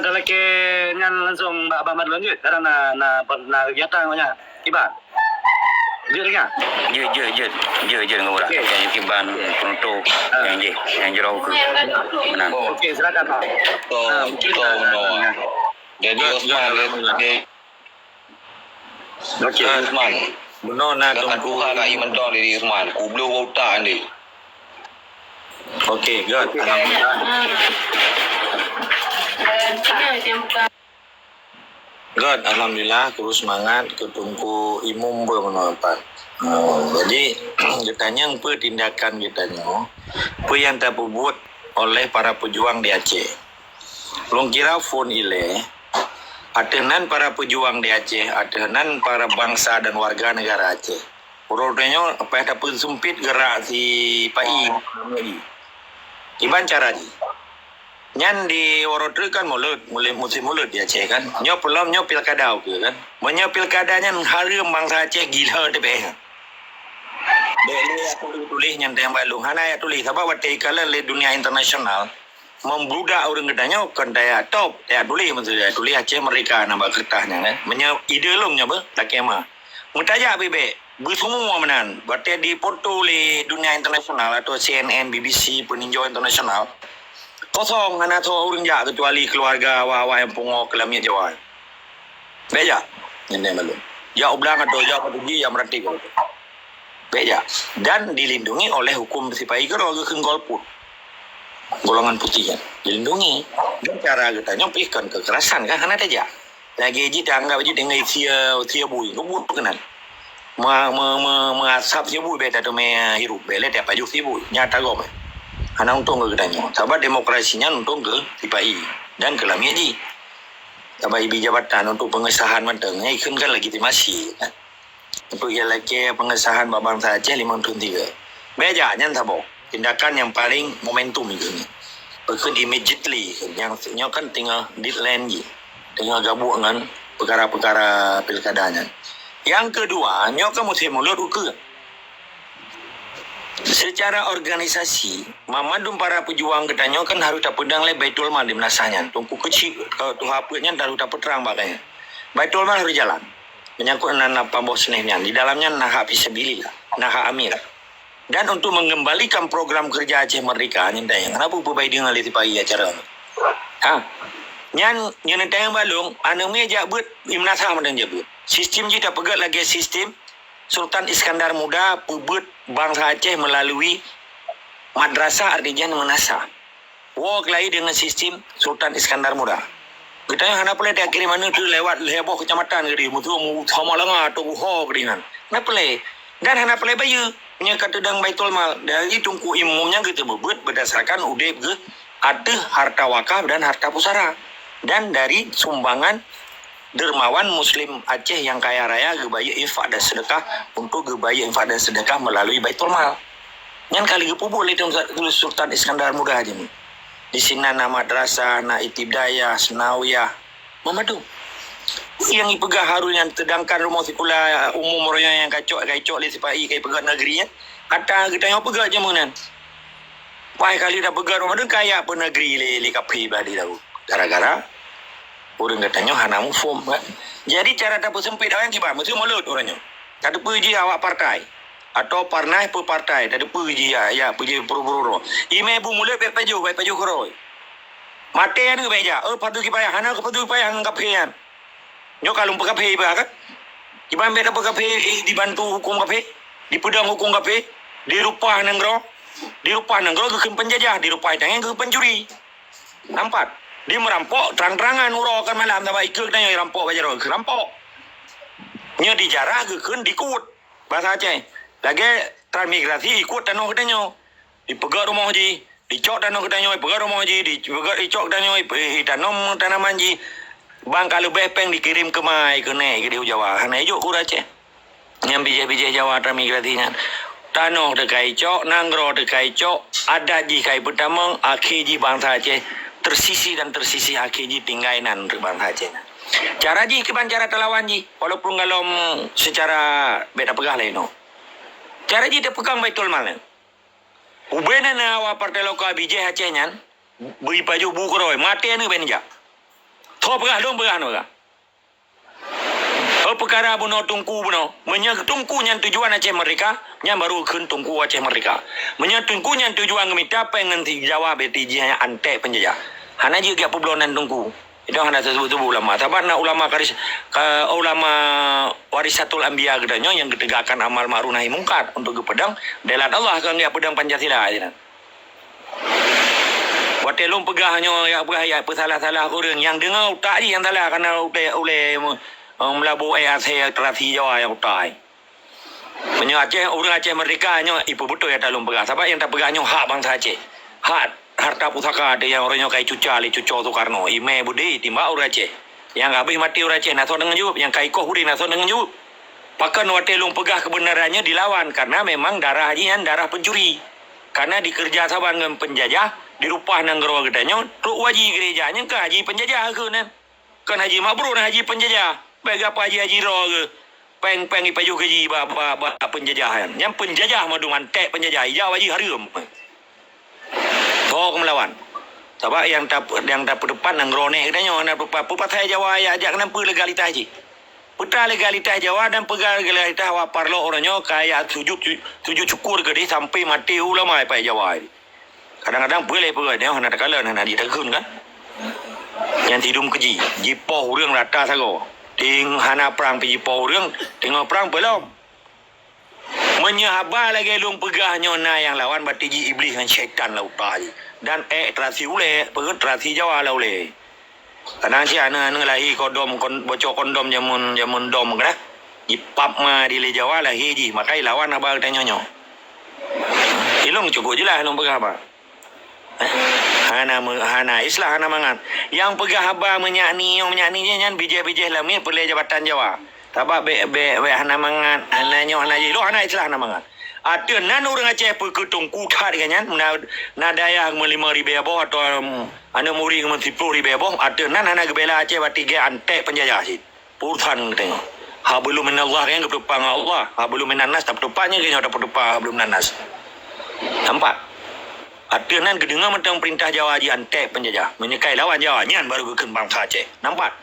dalam ke ngan langsung Mbak Abang Madlon je karena na kegiatan banyak tiba. Dia dengar. Je dengan orang yang tiban untuk yang jerau ke menang. Okey, silakan Pak. Jadi Osman dia Okey. Osman. Benar nak tunggu kat Imandong dari Osman. Ku belum otak ni. Okey, good. Alhamdulillah. God, alhamdulillah terus semangat ketunggu imum bermanfaat. Jadi ditanya apa tindakan kitanya, apa yang terbuat oleh para pejuang di Aceh. Long kira phone ile, atenan para pejuang di Aceh, atenan para bangsa dan warga negara Aceh. Urutnya apa yang dapat sempit gerak si Pai. Iban cara ni. Nyan di Warotre kan mulai musim mulut di Aceh kan. Nyo pelam nyo pilkada ke kan. Menyo pilkada nyan hari bangsa Aceh gila de beh. Beli aku tulis nyan yang balung. Hana ya tulis apa wate kala le dunia internasional membludak orang gedanya kan daya top. Ya tulis maksudnya tulis Aceh mereka nama kertasnya kan. Menyo ide lom nya ba tak kema. Mutaja bebe. Bersemua menan. Berarti di foto le dunia internasional atau CNN, BBC, peninjau internasional. Kosong hana tu orang jak kecuali keluarga awak yang pungo kelamnya Jawa. Beja, ini malu. Ya ublang atau ya pergi yang merati kau. Beja dan dilindungi oleh hukum sipai kero ke golput. Golongan putih kan. Dilindungi. Dan cara kita nyopihkan kekerasan kan hana teja. Lagi ji tanggap ji dengan sia bui. Kau buat kenal. Mengasap sia bui beta tu me hirup bele tiap paju sia bui. Nyata kau me. Hana untung ke gedanya. Sebab demokrasinya untung ke TPI dan ke Lamia Sebab ibi jabatan untuk pengesahan menteng. Ikut kan legitimasi. Kan? Untuk ia lagi pengesahan babang saja 5.3. Bejaknya tabok. Tindakan yang paling momentum itu ni. Berikut immediately. Yang kan tinggal deadline je. Tinggal gabung dengan perkara-perkara pilkadanya. Yang kedua, nyok kan mesti mulut ukur. Secara organisasi, Mamadum para pejuang katanya kan harus tak pedang le Baitul Mal di menasanya. Tungku kecil, kalau tu hapanya harus tak terang bagainya. Baitul Mal harus jalan. Menyangkut anak pambos senehnya. Di dalamnya naha fisabilillah, naha amir. Dan untuk mengembalikan program kerja Aceh Merdeka, nyentayang. Kenapa berbaik dengan leti pagi acara ini? Nyentayang balung, anu meja buat imnasa menang jabut. Sistem kita pegat lagi sistem. Sultan Iskandar Muda pebut bangsa Aceh melalui madrasah artinya menasa. Wok lagi dengan sistem Sultan Iskandar Muda. Kita yang hana boleh dia kirim mana tu lewat heboh kecamatan ke dia. Mutu mu sama langa atau ho ke dia. Hana boleh. Dan hana boleh bayu. Nya kata dang Baitul Mal. Dari tungku imumnya kita bebut berdasarkan udep ke ada harta wakaf dan harta pusara. Dan dari sumbangan dermawan Muslim Aceh yang kaya raya gebaya infak dan sedekah untuk gebaya infak dan sedekah melalui Baitul Mal. Yang kali gepubu oleh Sultan Iskandar Muda aja nih. Di sini nama madrasah, na itibdayah, senawiyah, memadu. Yang ipegah harun yang terdangkan rumah sekolah umum orang yang kacok le sipai kai pegah negeri ya. Kata kita yang pegah je menan. Pai kali dah pegah rumah tu kaya pun negeri le kapi badi tahu. Gara-gara orang katanya hana mufum kan. Jadi cara dapat sempit orang kibar mesti mulut orangnya. Tak ada puji awak partai atau parnai per partai, tak ada puji ya puji pro-pro. Ime bu mulut baik paju koroi. Mate anu beja. Padu kipaya hana ke padu kipaya hang kapean. Nyo kalau pekape ba kan. Kiban beda pekape dibantu hukum kape, dipedang hukum kape, dirupah nenggro ke penjajah, dirupah tangan ke pencuri. Nampak? Dia merampok terang-terangan uro kan malam tak baik ke tanya rampok bajar ke rampok. Nya dijarah ke kun dikut. Bahasa Aceh. Lagi transmigrasi ikut tanah katanya. Dipegat rumah ji, dicok tanah katanya, pegat rumah ji, dicok tanah, tanam tanaman ji. Bang kalau bepeng dikirim ke mai ke ne ke di Jawa. Hana ijo ku Aceh. Yang bijak-bijak Jawa transmigrasinya. Tanah dekai cok, nanggro dekai cok, ada ji kai pertama, akhir ji bangsa Aceh. Tersisi akhirnya tinggainan bangsa Aceh. Cara ji keban cara telawan ji walaupun kalau secara beda pegah lain no. Cara ji dia pegang Baitul Mal. Ubena na awak partai lokal bijak Aceh nyan beri paju buku roy mati anu benja. Tho pegah dong pegah no pegah. Perkara buno tungku buno. Menya tungku yang tujuan Aceh Merdeka, yang baru kun tungku Aceh Merdeka. Menya tungku yang tujuan gemita pengen dijawab BTJ yang antek penjajah. Hana juga peblonan tungku. Itu hana sebut ulama. Tapi na ulama ulama warisatul anbiya gedanya yang ditegakkan amal ma'ruf nahi mungkar untuk pedang delat Allah kan dia pedang Pancasila aja. Watelung pegahnya ya pegah ya salah-salah orang yang dengar tak yang salah karena oleh melabu saya terasi Jawa yang utai. Menyo Aceh orang Aceh Merdeka nyo ibu betul ya talung pegah. Sebab yang tak pegahnya hak bangsa Aceh. Hak harta pusaka ada yang orangnya kayak cuco Soekarno, ime budi timba orang Aceh. Yang habis mati orang Aceh naso dengan jawab, yang kaikoh budi naso dengan jawab. Pakan watelung pegah kebenarannya dilawan karena memang darah haji darah pencuri. Karena dikerja saban dengan penjajah, dirupah nang gerwa gedanya, ruk waji gerejanya ke haji penjajah ke nan. Kan haji mabrur haji penjajah. Baik apa haji roh ke. Peng ipaju haji ba penjajahan. Yang penjajah madungan tek penjajah hijau haji harum. Tok melawan. Sebab yang tak depan nang ronek katanya nak pupat saya Jawa ya ajak kenapa legalitas haji. Putar legalitas Jawa dan pegang legalitas wapar lo orangnya kayak sujud syukur ke dia sampai mati ulama pai Jawa. Kadang-kadang boleh dia nak kala nak ditakun kan. Yang tidum keji, jipoh urang rata sago. Ting hana perang pergi jipoh urang, tengok perang belum. Menyahaba lagi lung pegahnya na yang lawan batiji iblis dan syaitan lah utai. Dan terasi ule, pegut terasi Jawa lah ule. Kadang si ana lahir kodom bocor kondom jamun dom kan. Ipap ma di le Jawa lah hiji, makai lawan abang tanya nyo. Ilung cukup je lah lung pegah apa. Hana Islah hana mangan. Yang pegah haba menyakni je nyan bijih-bijih lamir pelai Jabatan Jawa. Tabak be hana mangan, hana je lo hana Islah hana mangan. Ada nan orang Aceh perketung kutat kan na daya 5,000 boh atau ana muri 10,000 boh ada nan hana gebela Aceh batiga antek penjajah sit. Purtan tengok. Ha belum minallah kan ketupang Allah. Ha belum minanas tak ketupangnya kan ada ketupang belum nanas. Nampak? Ada nan kedengar tentang perintah Jawa haji antek penjajah. Menyekai lawan Jawa nyan baru kekembang Aceh. Nampak?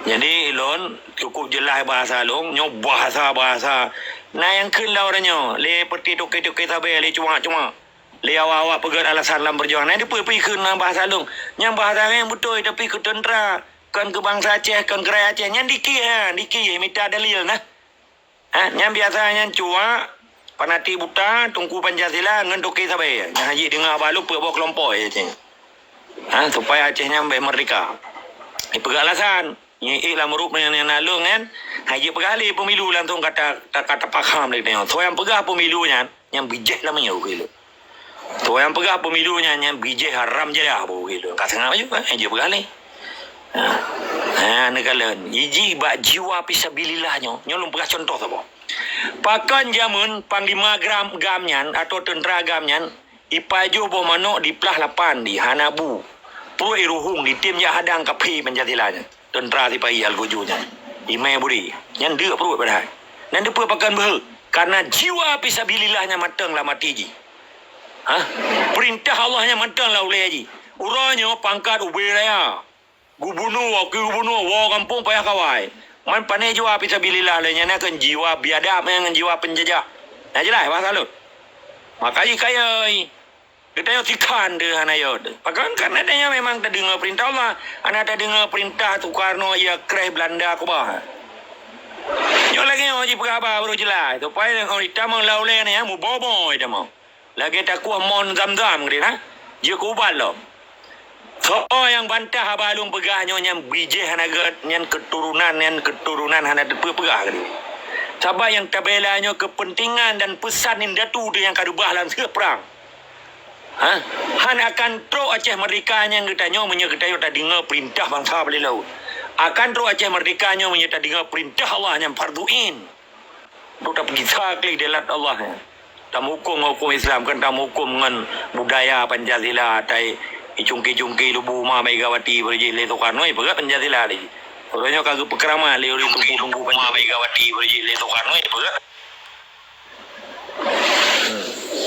Jadi lon cukup jelas bahasa long, nyo bahasa. Nah yang kelau orangnya, le peti toke sabai, le cuma. Le awak pegat alasan dalam perjuangan. Nah dia pergi ke bahasa long. Yang bahasa yang betul tapi ke tentera, kan ke bangsa Aceh, kan ke rakyat Aceh. Yang diki minta dalil nah. Yang biasanya cua panati buta tungku Pancasila ngan toke sabai. Yang haji dengar balu bawa kelompok je. Supaya Acehnya merdeka. Pegang alasan. Yang lah merup yang nalung kan. Haji pegali pemilu langsung kata pakam dia tengok. So yang pegah pemilunya yang bijih namanya begitu. So yang pegah pemilunya yang bijih haram je lah begitu. Kat tengah juga haji pegali. Nekalan. Iji bak jiwa pisabilillahnya. Nyolong pegah contoh apa. Pakan jamun panglima gamnyan atau tentera gamnyan ipaju boh manuk di pelah lapan di Hanabu. Pro iruhung di tim yang hadang kapi Pancasilanya. Tentera tipai al-gujunya. Imai budi. Yang dia perut pada. Dan dia pakan behel. Karena jiwa pisabilillahnya matang lah mati ji. Perintah Allahnya matang lah oleh ji. Uranya pangkat ubiraya. Gubernur, wah kampung payah kawai. Man panai jiwa pisabilillah lainnya kan jiwa biadab dengan jiwa penjajah. Nah jelas bahasa lu. Makanya kaya kita yang tikan dia hanayod. Pakan karena dia memang tak dengar perintah Allah. Anak tak dengar perintah Soekarno ia kreh Belanda aku bah. Yo lagi ngaji perkara baru jelas. Supaya orang kita mau lauleh ni mu bobo itu mau. Lagi tak kuah mon zam-zam gitu nah. Dia kubal lo. So yang bantah balung pegahnya yang bijih hanagat yang keturunan hana pegah gitu. Sabab yang tabelanya kepentingan dan pesan indatu dia yang kadubah dalam perang. Han akan tro Aceh Merdekanya ngetanya menyeketanya tak dengar perintah bangsa beli laut. Akan tro Aceh Merdekanya menyeketanya dengar perintah Allah yang farduin. Itu tak pergi sakli delat Allah. Tak hukum Islam kan tak hukum dengan budaya Pancasila. Tai icungki lubu ma Megawati berjih le Soekarno pegat Pancasila lagi. Orangnya kagak pekerama le ori tunggu ma Megawati berjih le Soekarno pegat.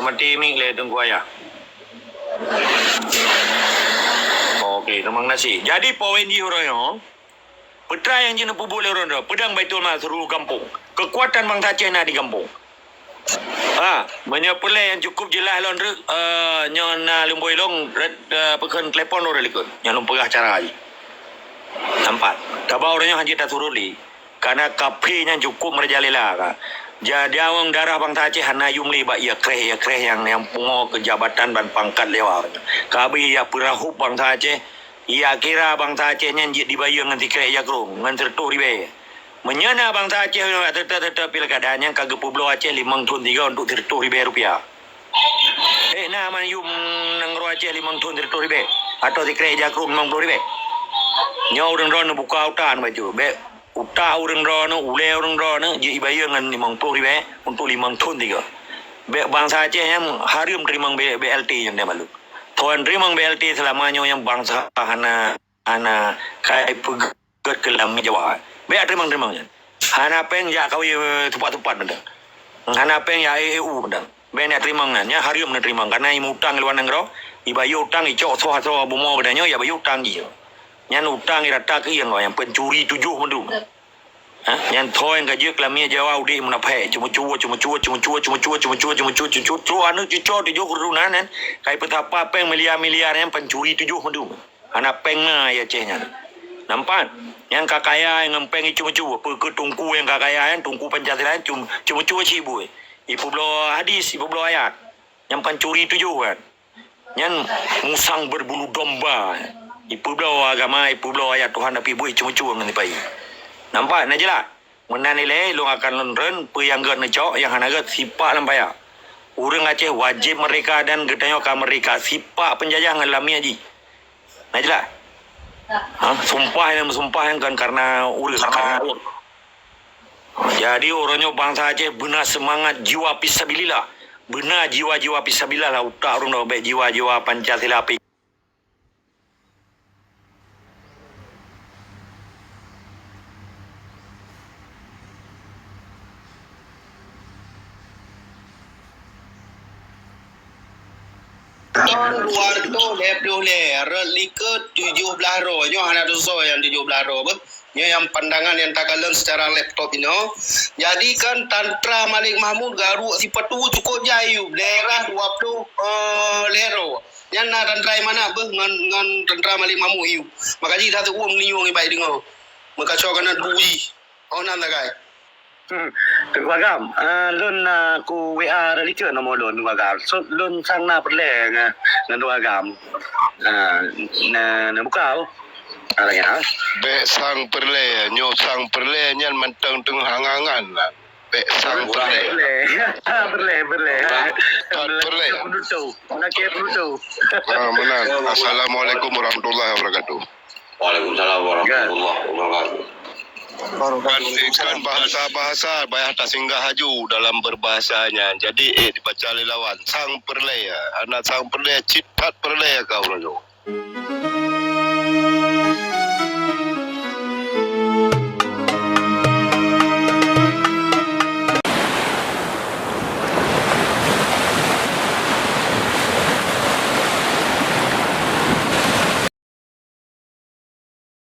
Mati ming le tunggu ayah. Okey, terima kasih. Jadi poin di orang Petra yang jenis boleh orang dah. Pedang Baitul Mal seluruh kampung. Kekuatan bangsa Aceh nak di kampung. Menyepelai yang cukup jelas lon nyon lumboi long pekan telefon orang likut. Yang lumpur acara lagi. Nampak. Kabau orangnya hanya tak turun li. Karena kafe yang cukup merjalela ka. Jadi awang darah bangsa Aceh hana yumli ba ya kreh yang pungo kejabatan dan pangkat lewat. Kabi ya perahu bangsa Aceh. Ia kira bangsa Aceh nyanjit dibayang nanti kreh ya krong ngan tertuh ribe. Menyana bangsa Aceh tetap pilkadanya kagak Pueblo Aceh 5 tahun 3 untuk tertuh ribe rupiah. Nama yum nangro Aceh 5 tahun tertuh ribe. Atau di kreh ya krong 50 ribe. Nya orang ron buka utan baju. Be uta orang ron ule orang ron je ibayang ngan 50 ribe untuk 5 tahun 3. Be bangsa Aceh yang harum terima BLT yang dia malu. Tuan terima BLT selamanya yang bangsa hana kai pegat ke dalam Jawa. Be terima nya. Hana peng ya kau tepat-tepat benda. Hana peng ya EU benda. Be nak terima nya harum nak terima karena imu utang luar negara, ibayu utang icok so bumo bedanya ya bayu utang dia. Yang utang irata ke yang pencuri 7 mendu. Yang thoi yang gaji kelamia Jawa udah menapai cuma cuo anu cuco 7 kerunan kai petapa peng miliar yang pencuri 7 mendu. Anak pengna ya Acehnya. Nampak? Yang kakaya yang ngempeng cuma cuo ke tungku yang kakaya yang tungku Pancasila cuma cuo cibu. Ibu belo hadis, ibu belo ayat. Yang pencuri 7 kan. Yang musang berbulu domba. Ibu belo agama, ibu belo ayat Tuhan tapi buih cuma cuo ngan dipai. Nampak nak jelas. Menanilai lu akan len peyanggan ngecok yang hanaga sipak lampaya. Urang Aceh wajib mereka dan gedanya ka mereka sipak penjajah ngalami aji. Nak jelas. Sumpah yang kan karena urang karena jadi orangnya bangsa Aceh benar semangat jiwa fisabilillah. Benar jiwa-jiwa fisabilillah lah utak orang dah baik jiwa-jiwa Pancasila api. Tahun 2020 liket 17 roh nyo anak dosa yang 17 roh nyo yang pandangan yang tagalan secara laptop ini. Jadi kan Tantra Malik Mahmud garuk si petu cukup jayu daerah 20 lero. Yang na Tantra mana ngan Tantra Malik Mahmud iu. Makanya satu uang ni uang baik dengar. Maka cakap kena duji. Oh nan guys. Wagam, lun ku WA religion nomor lun wagam. So lun sang na perle ngan wagam. Na buka. Ada ya. Be sang perle, nyo sang perle nyan mentang tengah hangangan lah. Be sang perle. Perle. Perle. Penutup. Nak penutup. Menang. Assalamualaikum warahmatullahi wabarakatuh. Waalaikumsalam warahmatullahi wabarakatuh. Kan bahasa-bahasa bayar tak singgah haju dalam berbahasanya. Jadi dibaca lawan sang perle ya. Anak sang perle cipat perle kau rajo.